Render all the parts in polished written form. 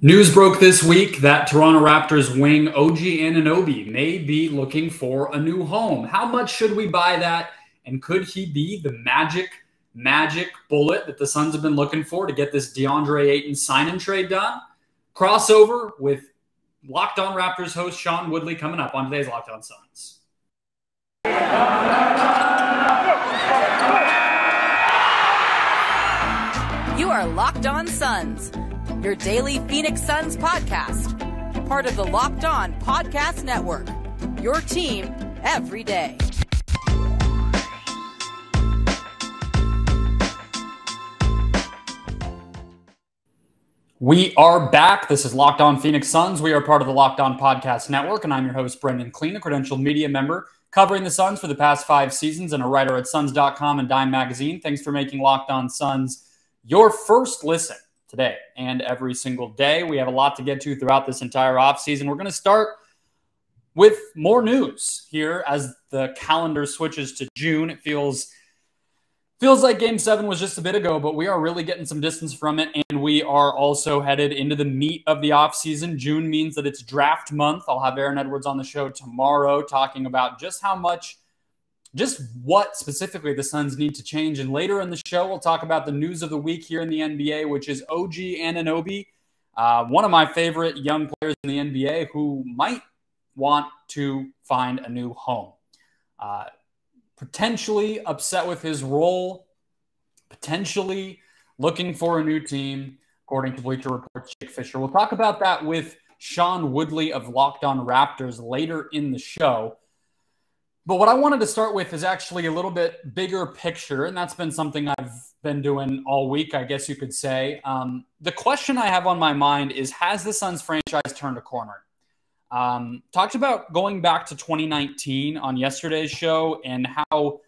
News broke this week that Toronto Raptors wing OG Anunoby may be looking for a new home. How much should we buy that? And could he be the magic bullet that the Suns have been looking for to get this Deandre Ayton sign and trade done? Crossover with Locked On Raptors host Sean Woodley coming up on today's Locked On Suns. You are Locked On Suns, your daily Phoenix Suns podcast, part of the Locked On Podcast Network, your team every day. We are back. This is Locked On Phoenix Suns. We are part of the Locked On Podcast Network, and I'm your host, Brendon Kleen, a credentialed media member covering the Suns for the past 5 seasons and a writer at Suns.com and Dime Magazine. Thanks for making Locked On Suns your first listen today and every single day. We have a lot to get to throughout this entire offseason. We're going to start with more news here as the calendar switches to June. It feels like Game 7 was just a bit ago, but we are really getting some distance from it, and we are also headed into the meat of the offseason. June means that it's draft month. I'll have Aaron Edwards on the show tomorrow talking about just what specifically the Suns need to change. And later in the show, we'll talk about the news of the week here in the NBA, which is OG Anunoby, one of my favorite young players in the NBA who might want to find a new home. Potentially upset with his role, potentially looking for a new team, according to Bleacher Report, Jake Fisher. We'll talk about that with Sean Woodley of Locked On Raptors later in the show. But what I wanted to start with is actually a little bit bigger picture, and that's been something I've been doing all week, I guess you could say. The question I have on my mind is, has the Suns franchise turned a corner? Talked about going back to 2019 on yesterday's show and how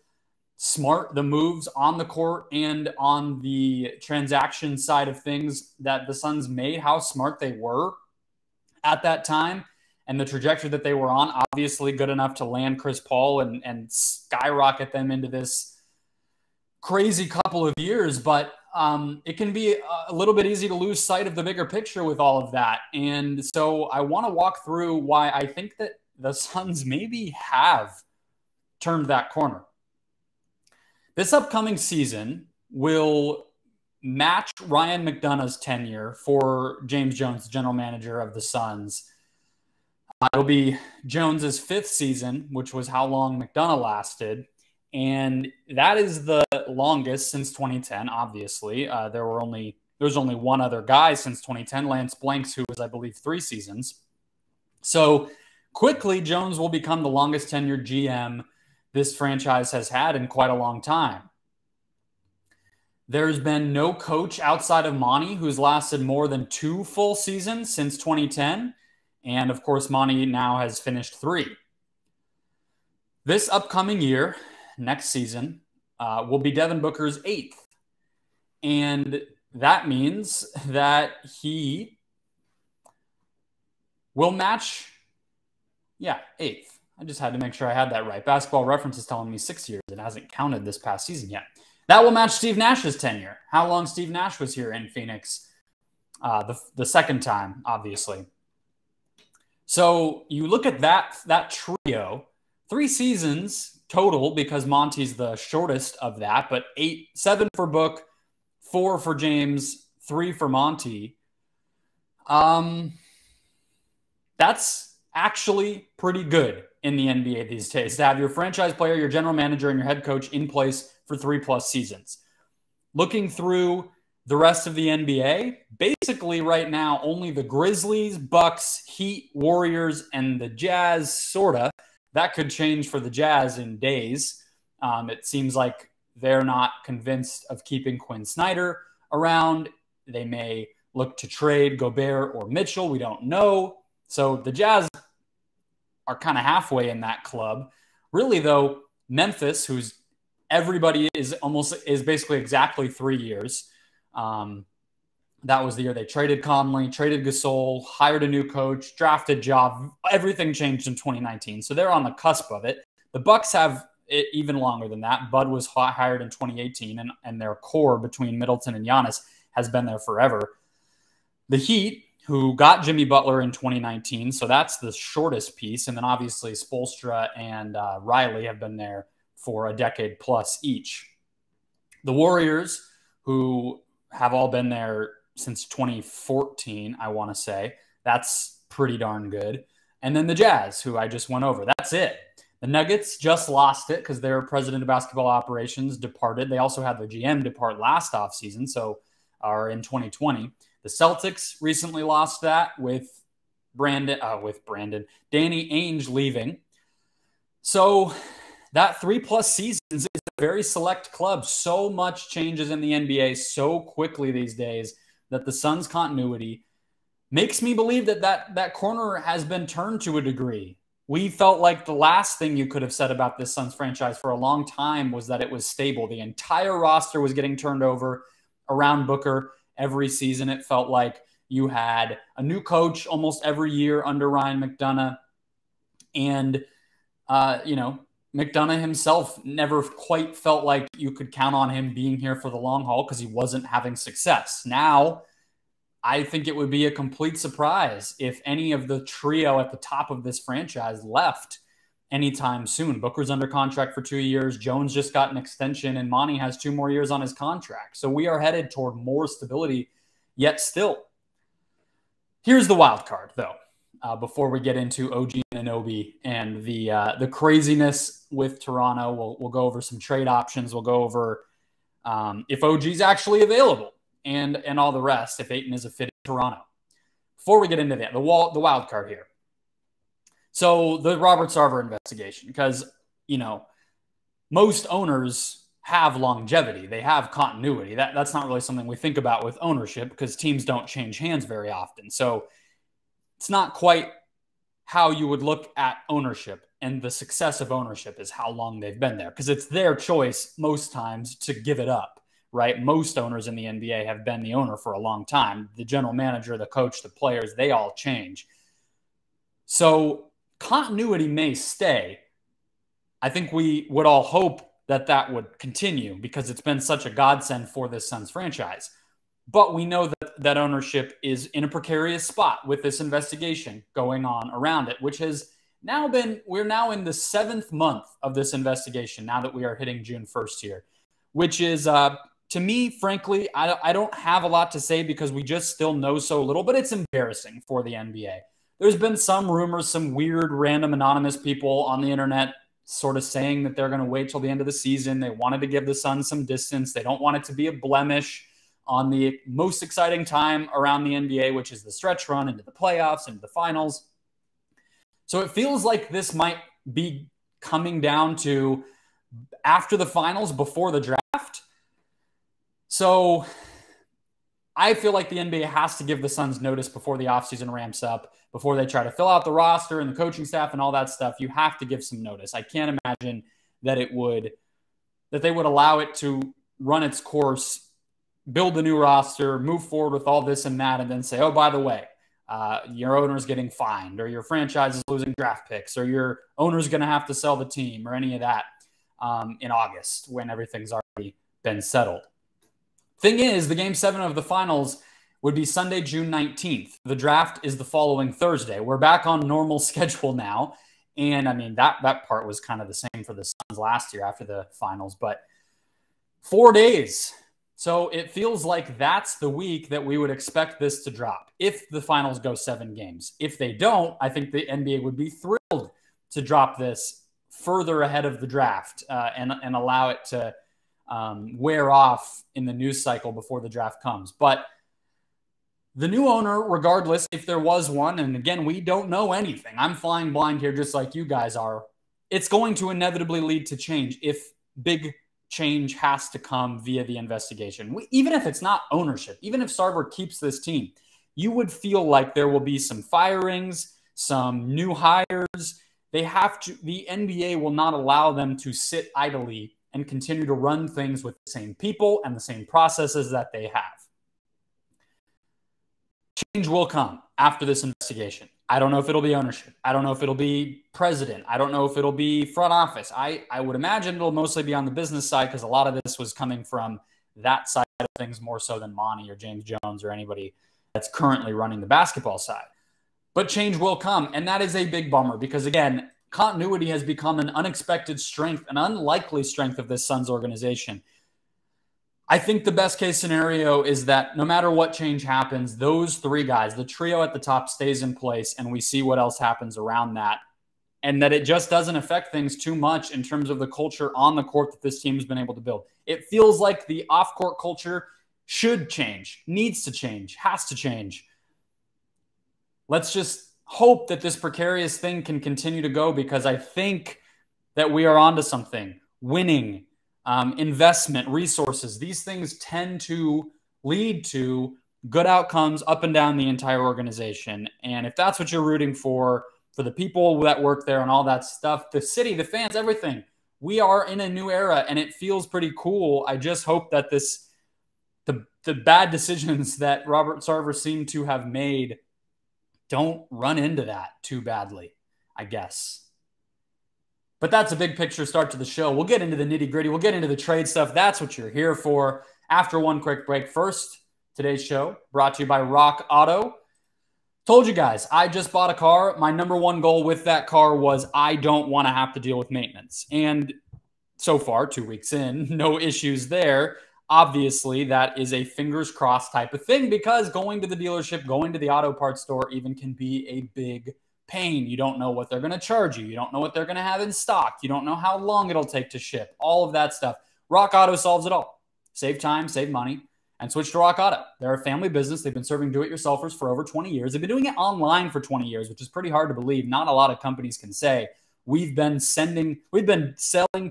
smart the moves on the court and on the transaction side of things that the Suns made, how smart they were at that time. And the trajectory that they were on, obviously good enough to land Chris Paul and skyrocket them into this crazy couple of years. But it can be a little bit easy to lose sight of the bigger picture with all of that. And so I want to walk through why I think that the Suns maybe have turned that corner. This upcoming season will match Ryan McDonough's tenure for James Jones, the general manager of the Suns. It'll be Jones's 5th season, which was how long McDonough lasted. And that is the longest since 2010, obviously. There was only one other guy since 2010, Lance Blanks, who was, I believe, 3 seasons. So quickly, Jones will become the longest tenured GM this franchise has had in quite a long time. There's been no coach outside of Monty who's lasted more than 2 full seasons since 2010. And, of course, Monty now has finished 3. This upcoming year, next season, will be Devin Booker's 8th. And that means that he will match, 8th. I just had to make sure I had that right. Basketball Reference is telling me 6 years. It hasn't counted this past season yet. That will match Steve Nash's tenure. How long Steve Nash was here in Phoenix. The second time, obviously. So you look at that trio, 3 seasons total because Monty's the shortest of that, but 7 for Book, 4 for James, 3 for Monty. That's actually pretty good in the NBA these days to have your franchise player, your general manager, and your head coach in place for 3+ seasons. Looking through the rest of the NBA, basically right now, only the Grizzlies, Bucks, Heat, Warriors, and the Jazz, sorta. That could change for the Jazz in days. It seems like they're not convinced of keeping Quinn Snyder around. They may look to trade Gobert or Mitchell. We don't know. So the Jazz are kind of halfway in that club. Really, though, Memphis, who's everybody is basically exactly 3 years. That was the year they traded Conley, traded Gasol, hired a new coach, drafted Ja. Everything changed in 2019. So they're on the cusp of it. The Bucks have it even longer than that. Bud was hired in 2018, and their core between Middleton and Giannis has been there forever. The Heat, who got Jimmy Butler in 2019. So that's the shortest piece. And then obviously Spoelstra and Riley have been there for a decade plus each. The Warriors, who have all been there since 2014, I want to say. That's pretty darn good. And then the Jazz, who I just went over. That's it. The Nuggets just lost it because their president of basketball operations departed. They also had their GM depart last offseason, so are in 2020. The Celtics recently lost that with Danny Ainge leaving. So that 3+ seasons is a very select club. So much changes in the NBA so quickly these days that the Suns' continuity makes me believe that corner has been turned to a degree. We felt like the last thing you could have said about this Suns franchise for a long time was that it was stable. The entire roster was getting turned over around Booker every season. It felt like you had a new coach almost every year under Ryan McDonough. And, McDonough himself never quite felt like you could count on him being here for the long haul because he wasn't having success. Now, I think it would be a complete surprise if any of the trio at the top of this franchise left anytime soon. Booker's under contract for 2 years. Jones just got an extension, and Monty has 2 more years on his contract. So we are headed toward more stability, yet still. Here's the wild card, though, before we get into OG Anunoby and the craziness with Toronto. We'll go over some trade options. We'll go over if OG's actually available. And all the rest, if Ayton is a fit in Toronto. Before we get into that, the wild card here. So the Robert Sarver investigation, because, most owners have longevity. They have continuity. That's not really something we think about with ownership because teams don't change hands very often. So it's not quite how you would look at ownership, and the success of ownership is how long they've been there because it's their choice most times to give it up. Right? Most owners in the NBA have been the owner for a long time. The general manager, the coach, the players, they all change. So continuity may stay. I think we would all hope that would continue because it's been such a godsend for this Suns franchise. But we know that ownership is in a precarious spot with this investigation going on around it, which has now we're now in the 7th month of this investigation now that we are hitting June 1st here, which is, to me, frankly, I don't have a lot to say because we just still know so little, but it's embarrassing for the NBA. There's been some rumors, some weird, random, anonymous people on the internet sort of saying that they're going to wait till the end of the season. They wanted to give the Suns some distance. They don't want it to be a blemish on the most exciting time around the NBA, which is the stretch run into the playoffs, into the finals. So it feels like this might be coming down to after the finals, before the draft. So I feel like the NBA has to give the Suns notice before the offseason ramps up, before they try to fill out the roster and the coaching staff and all that stuff. You have to give some notice. I can't imagine that they would allow it to run its course, build a new roster, move forward with all this and that, and then say, oh, by the way, your owner's getting fined, or your franchise is losing draft picks, or your owner's going to have to sell the team, or any of that in August when everything's already been settled. Thing is, the Game 7 of the finals would be Sunday, June 19th. The draft is the following Thursday. We're back on normal schedule now. And, I mean, that part was kind of the same for the Suns last year after the finals. But 4 days. So it feels like that's the week that we would expect this to drop if the finals go 7 games. If they don't, I think the NBA would be thrilled to drop this further ahead of the draft and allow it to wear off in the news cycle before the draft comes. But the new owner, regardless, if there was one, and again, we don't know anything. I'm flying blind here just like you guys are. It's going to inevitably lead to change if big change has to come via the investigation. Even if it's not ownership, even if Sarver keeps this team, you would feel like there will be some firings, some new hires. The NBA will not allow them to sit idly and continue to run things with the same people and the same processes that they have. Change will come after this investigation. I don't know if it'll be ownership. I don't know if it'll be president. I don't know if it'll be front office. I would imagine it'll mostly be on the business side because a lot of this was coming from that side of things more so than Monty or James Jones or anybody that's currently running the basketball side. But change will come, and that is a big bummer because, again, continuity has become an unexpected strength, an unlikely strength of this Suns organization. I think the best case scenario is that no matter what change happens, those three guys, the trio at the top stays in place, and we see what else happens around that. And that it just doesn't affect things too much in terms of the culture on the court that this team has been able to build. It feels like the off-court culture should change, needs to change, has to change. Let's just hope that this precarious thing can continue to go, because I think that we are onto something. Winning, investment, resources, these things tend to lead to good outcomes up and down the entire organization. And if that's what you're rooting for the people that work there and all that stuff, the city, the fans, everything, we are in a new era and it feels pretty cool. I just hope that the bad decisions that Robert Sarver seemed to have made don't run into that too badly, I guess. But that's a big picture start to the show. We'll get into the nitty gritty. We'll get into the trade stuff. That's what you're here for. After one quick break. First, today's show brought to you by Rock Auto. Told you guys, I just bought a car. My number one goal with that car was I don't want to have to deal with maintenance. And so far, 2 weeks in, no issues there. Obviously, that is a fingers crossed type of thing, because going to the dealership, going to the auto parts store even can be a big pain. You don't know what they're going to charge you. You don't know what they're going to have in stock. You don't know how long it'll take to ship. All of that stuff. Rock Auto solves it all. Save time, save money, and switch to Rock Auto. They're a family business. They've been serving do-it-yourselfers for over 20 years. They've been doing it online for 20 years, which is pretty hard to believe. Not a lot of companies can say, we've been selling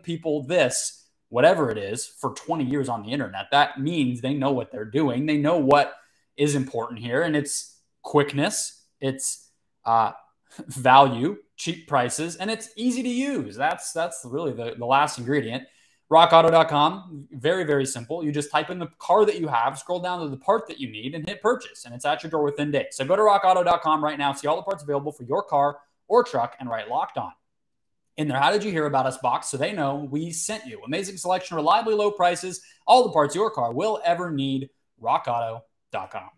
people this, whatever it is, for 20 years on the internet. That means they know what they're doing. They know what is important here, and it's quickness, it's value, cheap prices, and it's easy to use. That's really the last ingredient. RockAuto.com, very, very simple. You just type in the car that you have, scroll down to the part that you need, and hit purchase, and it's at your door within days. So go to RockAuto.com right now, see all the parts available for your car or truck, and write Locked On in their How Did You Hear About Us box so they know we sent you. Amazing selection, reliably low prices, all the parts your car will ever need. RockAuto.com.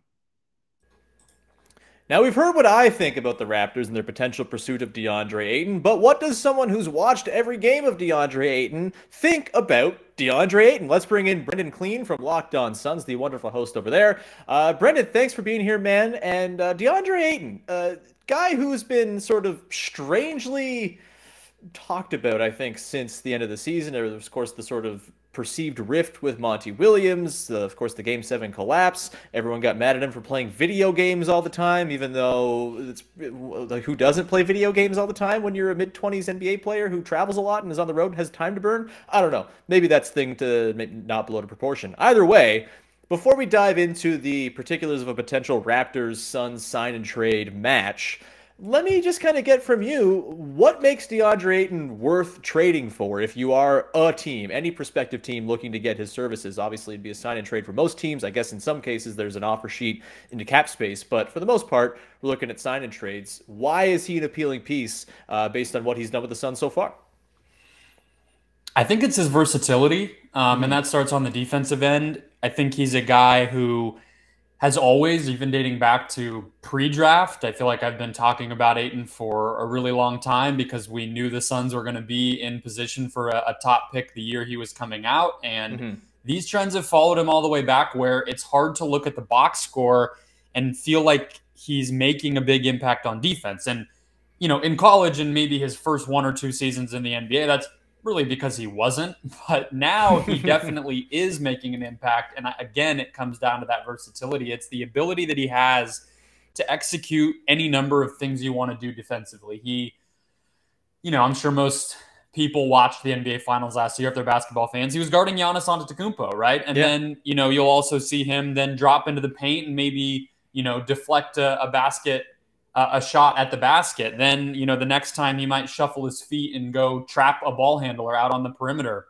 Now, we've heard what I think about the Raptors and their potential pursuit of Deandre Ayton, but what does someone who's watched every game of Deandre Ayton think about Deandre Ayton? Let's bring in Brendon Kleen from Locked On Suns, the wonderful host over there. Brendon, thanks for being here, man. And Deandre Ayton, guy who's been sort of strangely talked about, I think, since the end of the season. There was, of course, the sort of perceived rift with Monty Williams, of course, the Game 7 collapse. Everyone got mad at him for playing video games all the time, even though it's like, who doesn't play video games all the time when you're a mid-20s NBA player who travels a lot and is on the road and has time to burn? I don't know. Maybe that's thing to not blow to proportion. Either way, before we dive into the particulars of a potential Raptors-Suns sign-and-trade match, let me just kind of get from you, what makes Deandre Ayton worth trading for if you are a team, any prospective team looking to get his services? Obviously, it'd be a sign and trade for most teams. I guess in some cases there's an offer sheet into cap space, but for the most part, we're looking at sign and trades. Why is he an appealing piece based on what he's done with the Suns so far? I think it's his versatility, and that starts on the defensive end. I think he's a guy who has always, even dating back to pre-draft, I feel like I've been talking about Ayton for a really long time because we knew the Suns were going to be in position for a top pick the year he was coming out. And these trends have followed him all the way back, where it's hard to look at the box score and feel like he's making a big impact on defense. And, you know, in college and maybe his first 1 or 2 seasons in the NBA, that's really because he wasn't, but now he definitely is making an impact. And again, it comes down to that versatility. It's the ability that he has to execute any number of things you want to do defensively. He, you know, I'm sure most people watched the NBA Finals last year if they're basketball fans. He was guarding Giannis Antetokounmpo, right? And then, you know, you'll also see him then drop into the paint and maybe, you know, deflect a basket, a shot at the basket. Then, you know, the next time he might shuffle his feet and go trap a ball handler out on the perimeter.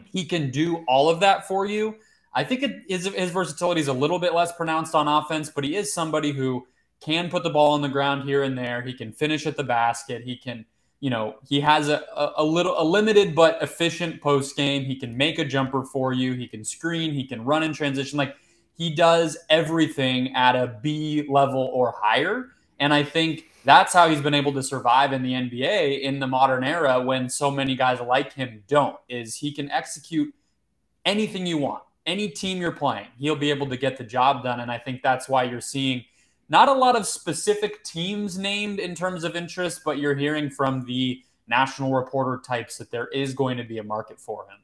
He can do all of that for you. I think his versatility is a little bit less pronounced on offense, but he is somebody who can put the ball on the ground here and there. He can finish at the basket. He can, you know, he has a limited but efficient post game. He can make a jumper for you. He can screen. He can run in transition. Like, he does everything at a B level or higher. And I think that's how he's been able to survive in the NBA in the modern era when so many guys like him don't, is he can execute anything you want, any team you're playing. He'll be able to get the job done. And I think that's why you're seeing not a lot of specific teams named in terms of interest, but you're hearing from the national reporter types that there is going to be a market for him.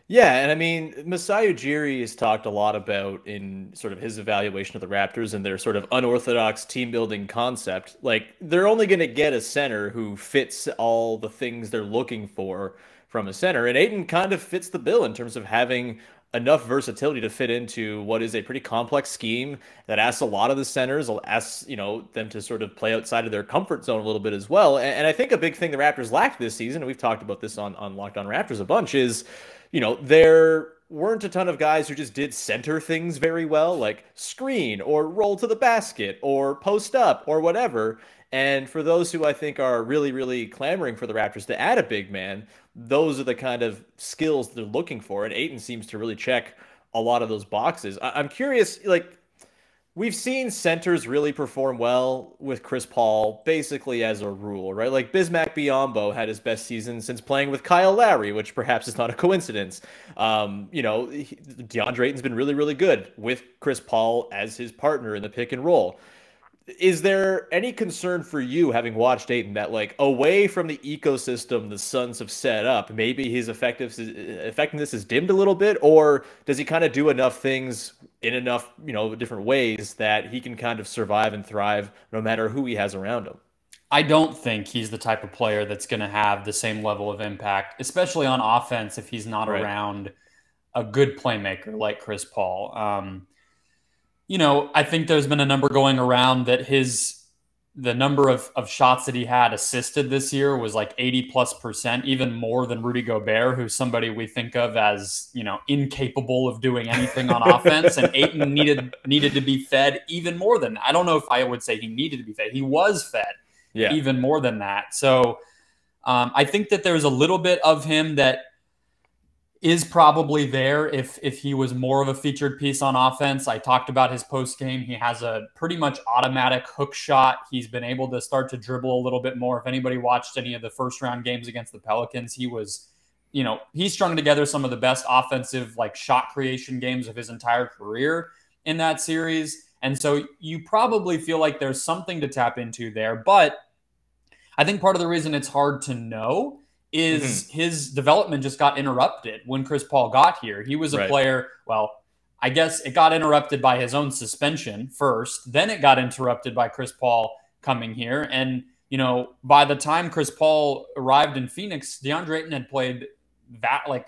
Yeah, and I mean, Masai Ujiri has talked a lot about in sort of his evaluation of the Raptors and their sort of unorthodox team building concept. Like, they're only going to get a center who fits all the things they're looking for from a center. And Ayton kind of fits the bill in terms of having enough versatility to fit into what is a pretty complex scheme that asks a lot of the centers, asks, them to sort of play outside of their comfort zone a little bit as well. And I think a big thing the Raptors lacked this season, and we've talked about this on Locked On Raptors a bunch, is there weren't a ton of guys who just did center things very well, like screen or roll to the basket or post up or whatever. And for those who I think are really, really clamoring for the Raptors to add a big man, those are the kind of skills they're looking for. And Ayton seems to really check a lot of those boxes. I'm curious, we've seen centers really perform well with Chris Paul, basically as a rule, right? Like Bismack Biyombo had his best season since playing with Kyle Lowry, which perhaps is not a coincidence. Deandre Ayton's been really, really good with Chris Paul as his partner in the pick and roll. Is there any concern for you, having watched Ayton, that away from the ecosystem the Suns have set up, maybe his effectiveness is dimmed a little bit, or does he kind of do enough things in enough different ways that he can kind of survive and thrive no matter who he has around him? I don't think he's the type of player that's going to have the same level of impact, especially on offense, if he's not around a good playmaker like Chris Paul. I think there's been a number going around that the number of shots that he had assisted this year was like 80+%, even more than Rudy Gobert, who's somebody we think of as, incapable of doing anything on offense. And Ayton needed to be fed even more than that. I don't know if I would say he needed to be fed. He was fed even more than that. So I think that there's a little bit of him that is probably there if he was more of a featured piece on offense. I talked about his post game. He has a pretty much automatic hook shot. He's been able to start to dribble a little bit more. If anybody watched any of the first round games against the Pelicans, he was, he strung together some of the best offensive shot creation games of his entire career in that series. And so you probably feel like there's something to tap into there. But I think part of the reason it's hard to know is his development just got interrupted when Chris Paul got here. He was a player, I guess it got interrupted by his own suspension first, then it got interrupted by Chris Paul coming here. And, by the time Chris Paul arrived in Phoenix, DeAndre Ayton had played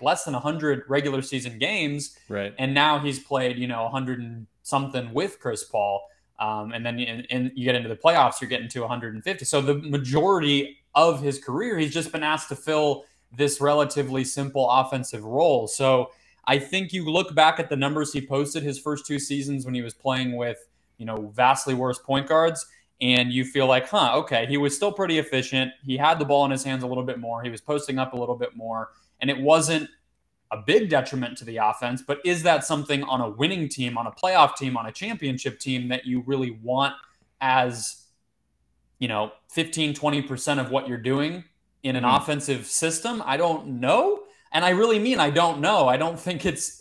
less than 100 regular season games. Right. And now he's played, 100 and something with Chris Paul. And then you get into the playoffs, you're getting to 150. So the majority of his career, he's just been asked to fill this relatively simple offensive role. So I think you look back at the numbers he posted his first two seasons when he was playing with, vastly worse point guards, and you feel like, okay, he was still pretty efficient. He had the ball in his hands a little bit more. He was posting up a little bit more, and it wasn't a big detriment to the offense. But is that something on a winning team, on a playoff team, on a championship team that you really want as 15, 20% of what you're doing in an offensive system? I don't know. And I really mean, I don't know. I don't think it's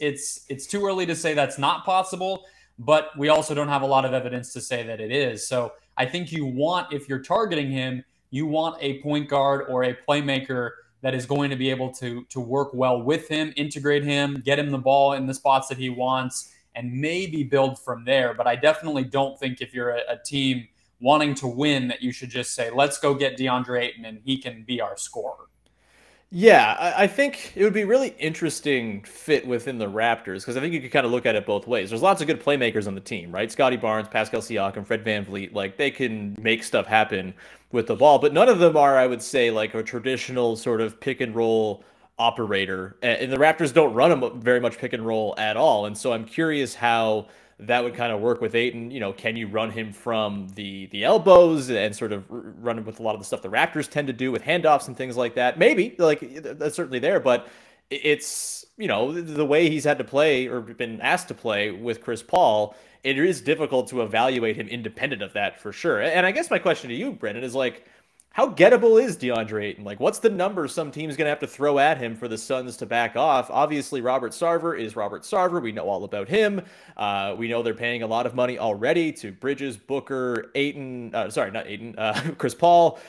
too early to say that's not possible, but we also don't have a lot of evidence to say that it is. So I think you want, if you're targeting him, you want a point guard or a playmaker that is going to be able to work well with him, integrate him, get him the ball in the spots that he wants, and maybe build from there. But I definitely don't think if you're a team wanting to win that you should just say, let's go get DeAndre Ayton and he can be our scorer. Yeah, I think it would be really interesting fit within the Raptors because I think you could kind of look at it both ways. There's lots of good playmakers on the team, right? Scotty Barnes, Pascal Siakam, Fred VanVleet, they can make stuff happen with the ball, but none of them are, I would say, a traditional sort of pick and roll operator. And the Raptors don't run them very much pick and roll at all. And so I'm curious how that would kind of work with Ayton. Can you run him from the elbows and sort of run him with a lot of the stuff the Raptors tend to do with handoffs and things like that? Maybe, that's certainly there. But it's, the way he's had to play or been asked to play with Chris Paul, it is difficult to evaluate him independent of that for sure. And I guess my question to you, Brendon, is like, how gettable is DeAndre Ayton? Like, what's the number some team's going to have to throw at him for the Suns to back off? Obviously, Robert Sarver is Robert Sarver. We know all about him. We know they're paying a lot of money already to Bridges, Booker, Ayton. Sorry, not Ayton. Chris Paul.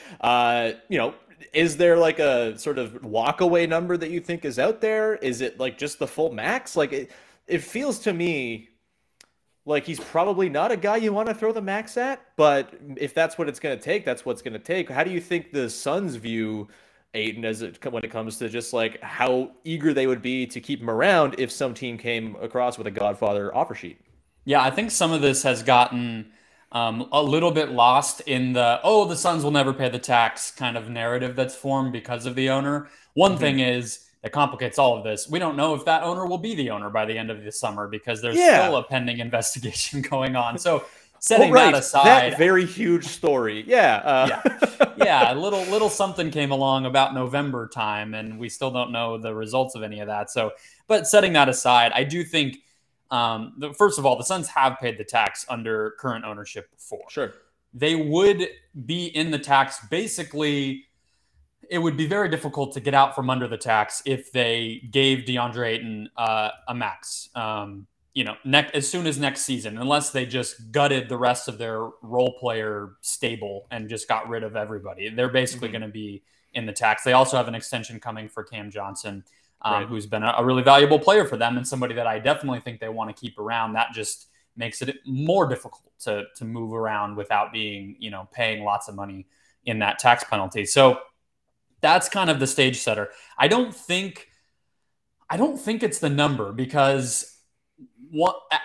Is there like a sort of walkaway number that you think is out there? Is it like just the full max? Like, it feels to me like he's probably not a guy you want to throw the max at, but if that's what it's going to take, that's what's going to take. How do you think the Suns view Ayton when it comes to just like how eager they would be to keep him around if some team came across with a Godfather offer sheet? Yeah, I think some of this has gotten a little bit lost in the Suns will never pay the tax kind of narrative that's formed because of the owner. One thing is, that complicates all of this. We don't know if that owner will be the owner by the end of the summer because there's still a pending investigation going on. So setting that aside, that very huge story. A little something came along about November time, and we still don't know the results of any of that. So, but setting that aside, I do think, first of all, the Suns have paid the tax under current ownership before. Sure. They would be in the tax basically. It would be very difficult to get out from under the tax if they gave DeAndre Ayton a max, as soon as next season, unless they just gutted the rest of their role player stable and just got rid of everybody. They're basically going to be in the tax. They also have an extension coming for Cam Johnson, who's been a really valuable player for them and somebody that I definitely think they want to keep around. That just makes it more difficult to move around without being, paying lots of money in that tax penalty. So that's kind of the stage setter. I don't think it's the number because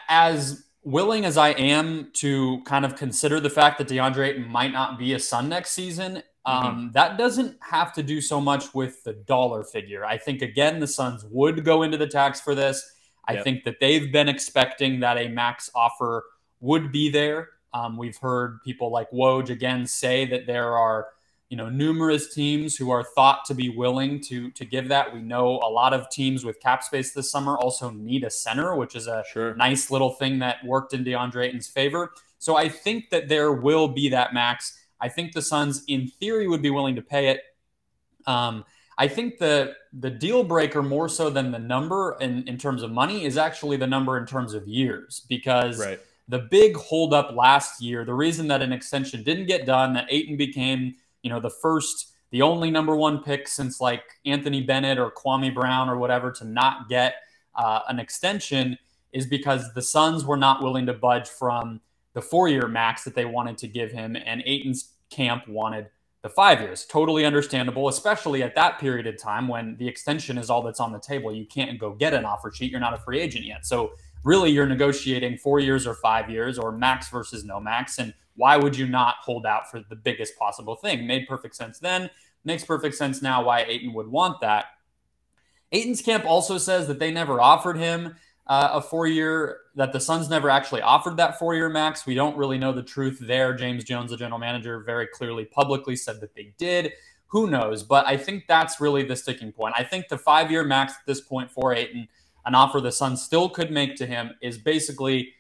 as willing as I am to kind of consider the fact that DeAndre Ayton might not be a Sun next season, that doesn't have to do so much with the dollar figure. I think, again, the Suns would go into the tax for this. I think that they've been expecting that a max offer would be there. We've heard people like Woj again say that there are numerous teams who are thought to be willing to give that. We know a lot of teams with cap space this summer also need a center, which is a nice little thing that worked in DeAndre Ayton's favor. So I think that there will be that max. I think the Suns, in theory, would be willing to pay it. I think the deal breaker more so than the number in terms of money is actually the number in terms of years, because the big holdup last year, the reason that an extension didn't get done, that Ayton became the only number one pick since like Anthony Bennett or Kwame Brown or whatever to not get an extension, is because the Suns were not willing to budge from the 4-year max that they wanted to give him, and Ayton's camp wanted the 5 years. Totally understandable, especially at that period of time when the extension is all that's on the table. You can't go get an offer sheet. You're not a free agent yet. So really you're negotiating 4 years or 5 years or max versus no max. And why would you not hold out for the biggest possible thing? Made perfect sense then. Makes perfect sense now why Ayton would want that. Ayton's camp also says that they never offered him a 4-year, that the Suns never actually offered that 4-year max. We don't really know the truth there. James Jones, the general manager, very clearly publicly said that they did. Who knows? But I think that's really the sticking point. I think the 5-year max at this point for Ayton, an offer the Suns still could make to him, is basically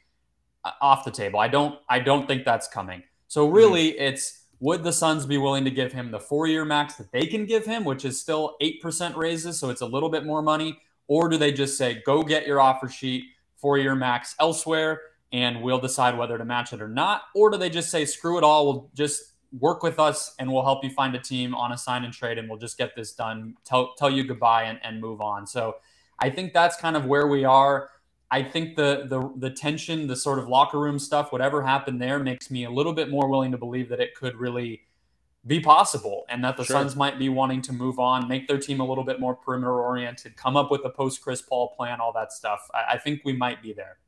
off the table. I don't think that's coming. So really it's, would the Suns be willing to give him the 4-year max that they can give him, which is still 8% raises, so it's a little bit more money? Or do they just say, go get your offer sheet, 4-year max elsewhere, and we'll decide whether to match it or not? Or do they just say, screw it all, we'll just work with us and we'll help you find a team on a sign and trade and we'll just get this done, tell you goodbye and move on? So I think that's kind of where we are. I think the tension, the sort of locker room stuff, whatever happened there, makes me a little bit more willing to believe that it could really be possible, and that the Suns might be wanting to move on, make their team a little bit more perimeter oriented, come up with a post Chris Paul plan, all that stuff. I think we might be there.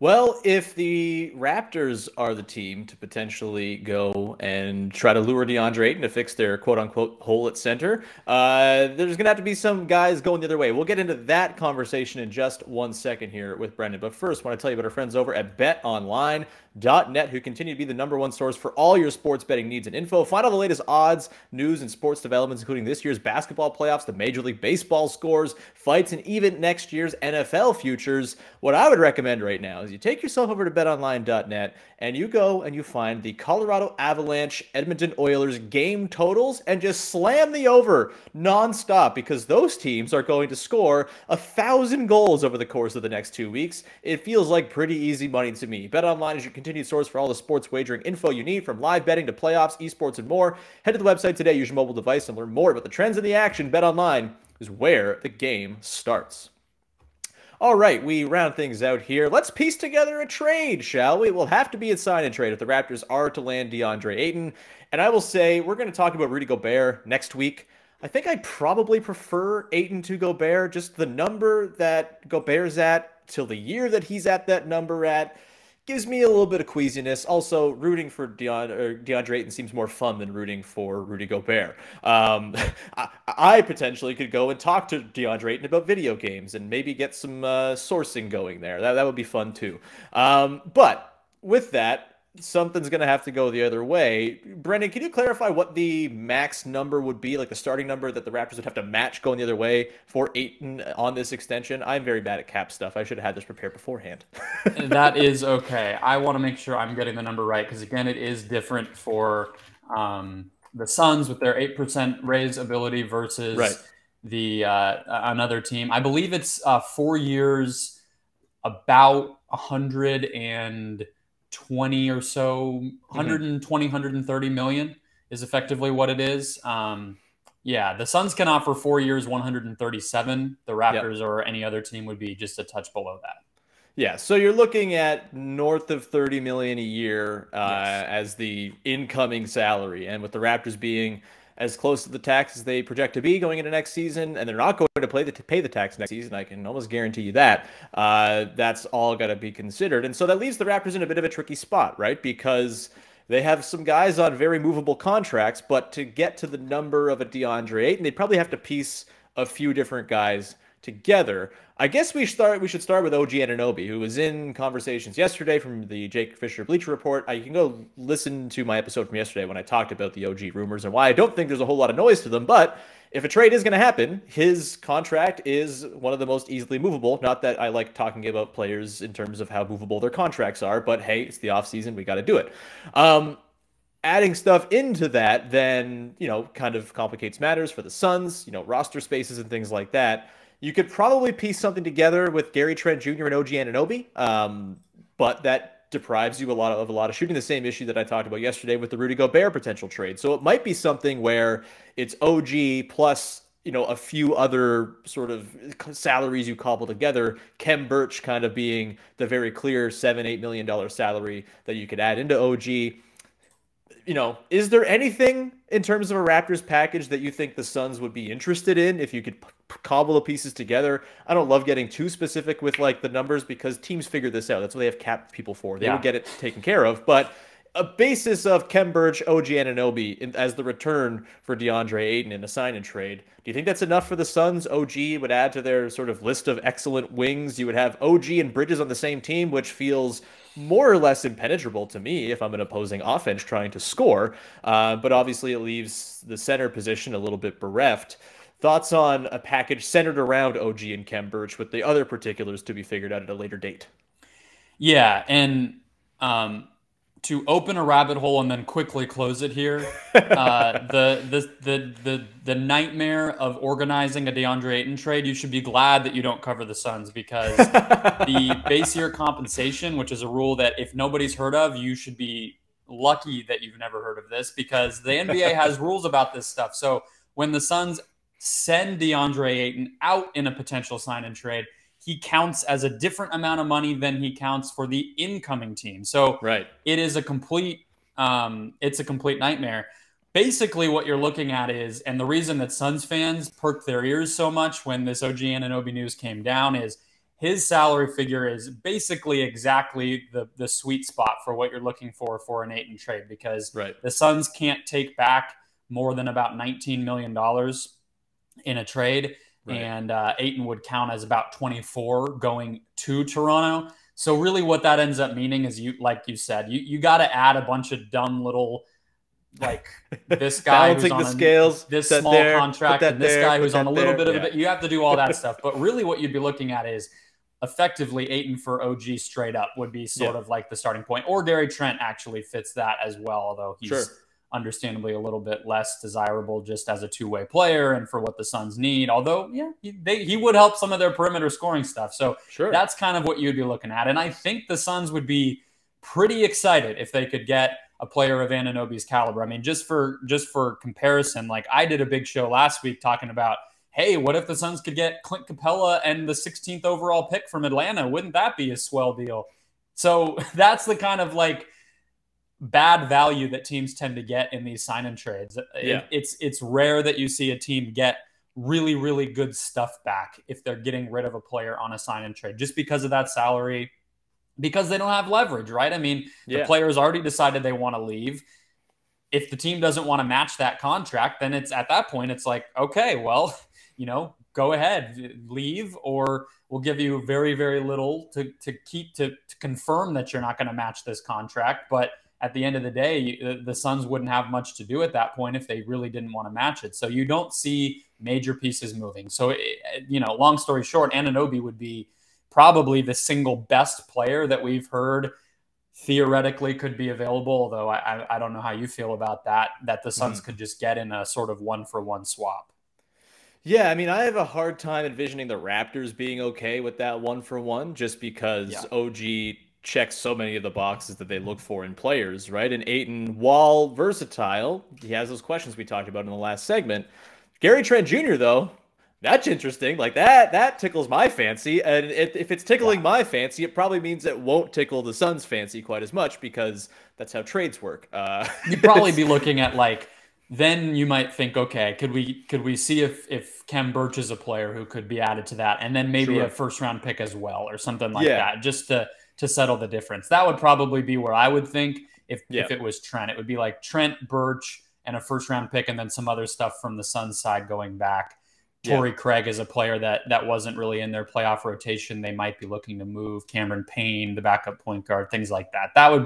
Well, if the Raptors are the team to potentially go and try to lure DeAndre Ayton to fix their quote-unquote hole at center, there's going to have to be some guys going the other way. We'll get into that conversation in just 1 second here with Brendon. But first, I want to tell you about our friends over at BetOnline.net, who continue to be the #1 source for all your sports betting needs and info. Find all the latest odds, news, and sports developments, including this year's basketball playoffs, the Major League Baseball scores, fights, and even next year's NFL futures. What I would recommend right now is you take yourself over to betonline.net and you go and you find the Colorado Avalanche Edmonton Oilers game totals and just slam the over nonstop, because those teams are going to score 1,000 goals over the course of the next 2 weeks. It feels like pretty easy money to me. BetOnline is your continued source for all the sports wagering info you need, from live betting to playoffs, esports, and more. Head to the website today, use your mobile device, and learn more about the trends in the action. BetOnline is where the game starts. All right, we round things out here. Let's piece together a trade, shall we? We'll have to be a sign and trade if the Raptors are to land DeAndre Ayton. And I will say, we're going to talk about Rudy Gobert next week. I think I'd probably prefer Ayton to Gobert. Just the number that Gobert's at till the year that he's at that number at gives me a little bit of queasiness. Also, rooting for DeAndre Ayton seems more fun than rooting for Rudy Gobert. I potentially could go and talk to DeAndre Ayton about video games and maybe get some sourcing going there. That would be fun too. But with that, something's going to have to go the other way. Brendon, can you clarify what the max number would be, like the starting number that the Raptors would have to match going the other way for Ayton on this extension? I'm very bad at cap stuff. I should have had this prepared beforehand. That is okay. I want to make sure I'm getting the number right, because, again, it is different for the Suns with their 8% raise ability versus the another team. I believe it's 4 years, about 120 or so, 120, 130 million is effectively what it is. Yeah, the Suns can offer 4 years, 137. The Raptors or any other team would be just a touch below that. Yeah, so you're looking at north of 30 million a year as the incoming salary, and with the Raptors being as close to the tax as they project to be going into next season, and they're not going to pay the tax next season, I can almost guarantee you that. That's all got to be considered. And so that leaves the Raptors in a bit of a tricky spot, right? Because they have some guys on very movable contracts, but to get to the number of a DeAndre Ayton, they'd probably have to piece a few different guys together. I guess we should start with OG Anunoby, who was in conversations yesterday from the Jake Fisher Bleacher Report. You can go listen to my episode from yesterday when I talked about the OG rumors and why I don't think there's a whole lot of noise to them. But if a trade is going to happen, his contract is one of the most easily movable. Not that I like talking about players in terms of how movable their contracts are, but hey, it's the offseason. We got to do it. Adding stuff into that then, kind of complicates matters for the Suns, roster spaces and things like that. You could probably piece something together with Gary Trent Jr. and OG Anunoby, but that deprives you of a lot of shooting. The same issue that I talked about yesterday with the Rudy Gobert potential trade. So it might be something where it's OG plus a few other sort of salaries you cobble together. Khem Birch kind of being the very clear $7-8 million salary that you could add into OG. Is there anything in terms of a Raptors package that you think the Suns would be interested in if you could cobble the pieces together? I don't love getting too specific with the numbers, because teams figure this out. That's what they have cap people for. They would get it taken care of. But a basis of Khem Birch, OG Anunoby as the return for DeAndre Ayton in a sign and trade. Do you think that's enough for the Suns? OG would add to their sort of list of excellent wings. You would have OG and Bridges on the same team, which feels more or less impenetrable to me if I'm an opposing offense trying to score. But obviously it leaves the center position a little bit bereft. Thoughts on a package centered around OG and Khem Birch with the other particulars to be figured out at a later date? Yeah, and to open a rabbit hole and then quickly close it here, the nightmare of organizing a DeAndre Ayton trade, you should be glad that you don't cover the Suns, because the base year compensation, which is a rule that if nobody's heard of, you should be lucky that you've never heard of this, because the NBA has rules about this stuff. So when the Suns send DeAndre Ayton out in a potential sign and trade, he counts as a different amount of money than he counts for the incoming team. So it is a complete nightmare. Basically what you're looking at is, and the reason that Suns fans perked their ears so much when this OG Anunoby news came down is, his salary figure is basically exactly the sweet spot for what you're looking for an Ayton trade, because the Suns can't take back more than about $19 million in a trade. And Ayton would count as about 24 going to Toronto. So really what that ends up meaning is, like you said, you got to add a bunch of dumb little, like this guy who's on the scales, this small contract, and this guy who's on a little bit of it. You have to do all that stuff. But really what you'd be looking at is effectively Ayton for OG straight up would be sort of like the starting point. Or Gary Trent actually fits that as well, although he's understandably a little bit less desirable just as a two-way player and for what the Suns need. Although, he would help some of their perimeter scoring stuff. So that's kind of what you'd be looking at. And I think the Suns would be pretty excited if they could get a player of Anunoby's caliber. I mean, just for comparison, like I did a big show last week talking about, hey, what if the Suns could get Clint Capella and the 16th overall pick from Atlanta? Wouldn't that be a swell deal? So that's the kind of like bad value that teams tend to get in these sign-in trades. It's rare that you see a team get really, really good stuff back if they're getting rid of a player on a sign-in trade, just because of that salary, because they don't have leverage, right? I mean, the player's already decided they want to leave. If the team doesn't want to match that contract, then it's at that point, it's like, okay, well, go ahead, leave, or we'll give you very, very little to confirm that you're not going to match this contract. But at the end of the day, the Suns wouldn't have much to do at that point if they really didn't want to match it. So you don't see major pieces moving. So, long story short, Anunoby would be probably the single best player that we've heard theoretically could be available, although I don't know how you feel about that the Suns could just get in a sort of one-for-one swap. Yeah, I mean, I have a hard time envisioning the Raptors being okay with that one-for-one, just because OG checks so many of the boxes that they look for in players, right? And Ayton, while versatile, he has those questions we talked about in the last segment. Gary Trent Jr., though, that's interesting. Like that tickles my fancy. And if it's tickling my fancy, it probably means it won't tickle the Suns' fancy quite as much, because that's how trades work. You'd probably be looking at then you might think, okay, could we see if Khem Birch is a player who could be added to that, and then maybe a first round pick as well, or something like that, just to settle the difference. That would probably be where I would think if it was Trent. It would be like Trent, Birch, and a first round pick, and then some other stuff from the Suns side going back. Torrey Craig is a player that wasn't really in their playoff rotation. They might be looking to move. Cameron Payne, the backup point guard, things like that. That would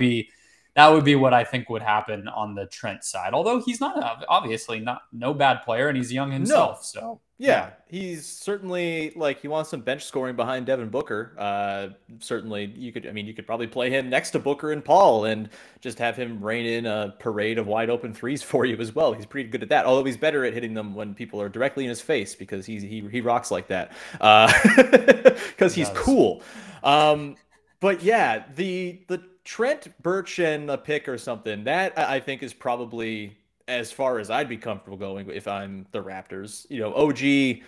be what I think would happen on the Trent side. Although he's not obviously no bad player, and he's young himself. No. So he's certainly he wants some bench scoring behind Devin Booker. Certainly you could probably play him next to Booker and Paul and just have him rain in a parade of wide open threes for you as well. He's pretty good at that. Although he's better at hitting them when people are directly in his face, because he rocks like that. Because he's cool. But yeah, the Trent, Birch, and a pick or something, that I think is probably as far as I'd be comfortable going if I'm the Raptors. OG,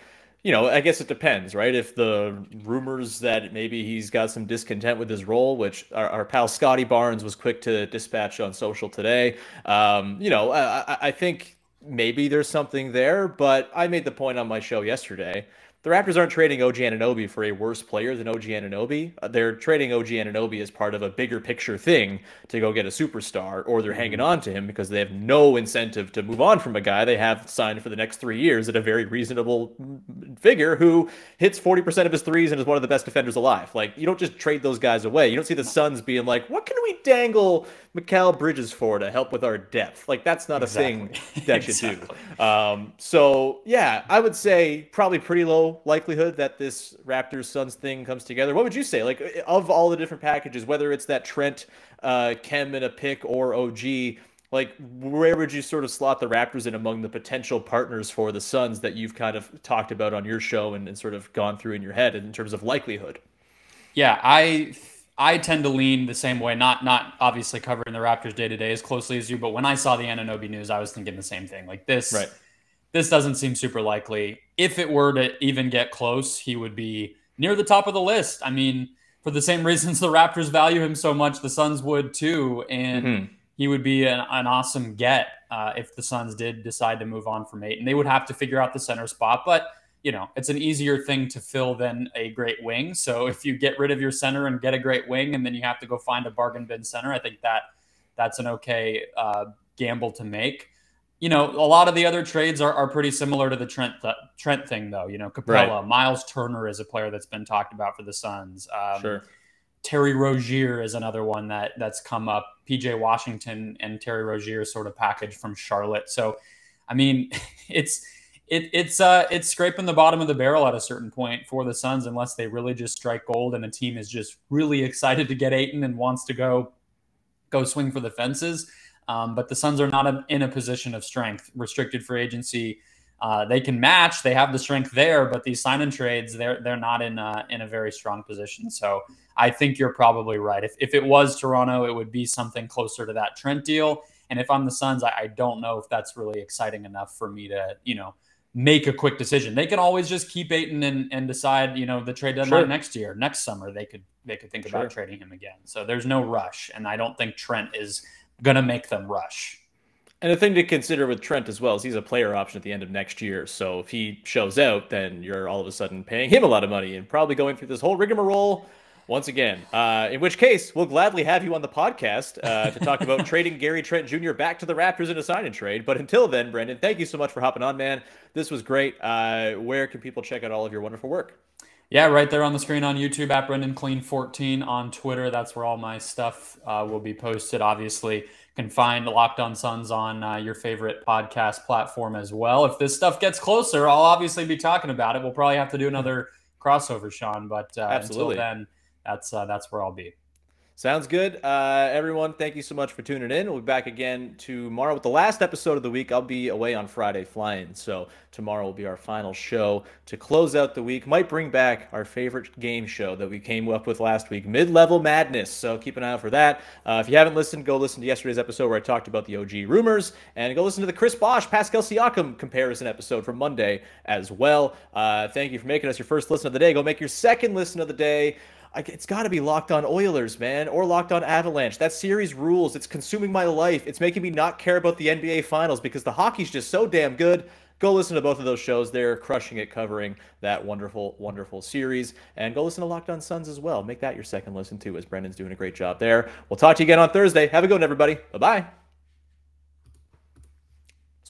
I guess it depends, right? If the rumors that maybe he's got some discontent with his role, which our pal Scotty Barnes was quick to dispatch on social today, I think maybe there's something there. But I made the point on my show yesterday, the Raptors aren't trading OG Anunoby for a worse player than OG Anunoby. They're trading OG Anunoby as part of a bigger picture thing to go get a superstar, or they're hanging on to him because they have no incentive to move on from a guy they have signed for the next 3 years at a very reasonable figure, who hits 40% of his threes and is one of the best defenders alive. You don't just trade those guys away. You don't see the Suns being like, what can we dangle Mikal Bridges for to help with our depth? That's not a thing that you do. So yeah, I would say probably pretty low likelihood that this Raptors Suns thing comes together. What would you say? Of all the different packages, whether it's that Trent, Khem and a pick, or OG, where would you sort of slot the Raptors in among the potential partners for the Suns that you've kind of talked about on your show and sort of gone through in your head in terms of likelihood? Yeah, I tend to lean the same way, not obviously covering the Raptors day-to-day as closely as you, but when I saw the Anunoby news, I was thinking the same thing. This doesn't seem super likely. If it were to even get close, he would be near the top of the list. I mean, for the same reasons the Raptors value him so much, the Suns would too, and he would be an awesome get if the Suns did decide to move on from Ayton. They would have to figure out the center spot, but it's an easier thing to fill than a great wing. So if you get rid of your center and get a great wing, and then you have to go find a bargain bin center, I think that's an okay gamble to make. A lot of the other trades are pretty similar to the Trent thing, though. Capella, right. Miles Turner is a player that's been talked about for the Suns. Sure. Terry Rozier is another one that's come up. PJ Washington and Terry Rozier sort of package from Charlotte. So, I mean, it's scraping the bottom of the barrel at a certain point for the Suns, unless they really just strike gold and a team is just really excited to get Ayton and wants to go swing for the fences. But the Suns are not in a position of strength. Restricted free agency, they can match. They have the strength there, but these sign-and trades, they're not in a very strong position. So I think you're probably right. If it was Toronto, it would be something closer to that Trent deal. And if I'm the Suns, I don't know if that's really exciting enough for me to, make a quick decision. They can always just keep Ayton and decide, the trade deadline next summer, they could think about trading him again. So there's no rush. And I don't think Trent is going to make them rush. And the thing to consider with Trent as well is he's a player option at the end of next year. So if he shows out, then you're all of a sudden paying him a lot of money and probably going through this whole rigmarole once again. In which case, we'll gladly have you on the podcast to talk about trading Gary Trent Jr. back to the Raptors in a sign and trade. But until then, Brendon, thank you so much for hopping on, man. This was great. Where can people check out all of your wonderful work? Yeah, right there on the screen on YouTube at Brendon Kleen 14 on Twitter. That's where all my stuff will be posted. Obviously, you can find Locked On Suns on your favorite podcast platform as well. If this stuff gets closer, I'll obviously be talking about it. We'll probably have to do another crossover, Sean. But until then, that's where I'll be. Sounds good. Everyone, thank you so much for tuning in. We'll be back again tomorrow with the last episode of the week. I'll be away on Friday flying, so tomorrow will be our final show to close out the week. Might bring back our favorite game show that we came up with last week, Mid-Level Madness, so keep an eye out for that. If you haven't listened, go listen to yesterday's episode where I talked about the OG rumors, and go listen to the Chris Bosh, Pascal Siakam comparison episode from Monday as well. Thank you for making us your first listen of the day. Go make your second listen of the day. It's got to be Locked On Oilers, man, or Locked On Avalanche. That series rules. It's consuming my life. It's making me not care about the NBA Finals because the hockey's just so damn good. Go listen to both of those shows. They're crushing it, covering that wonderful, wonderful series. And go listen to Locked On Suns as well. Make that your second listen, too, as Brendon's doing a great job there. We'll talk to you again on Thursday. Have a good one, everybody. Bye-bye.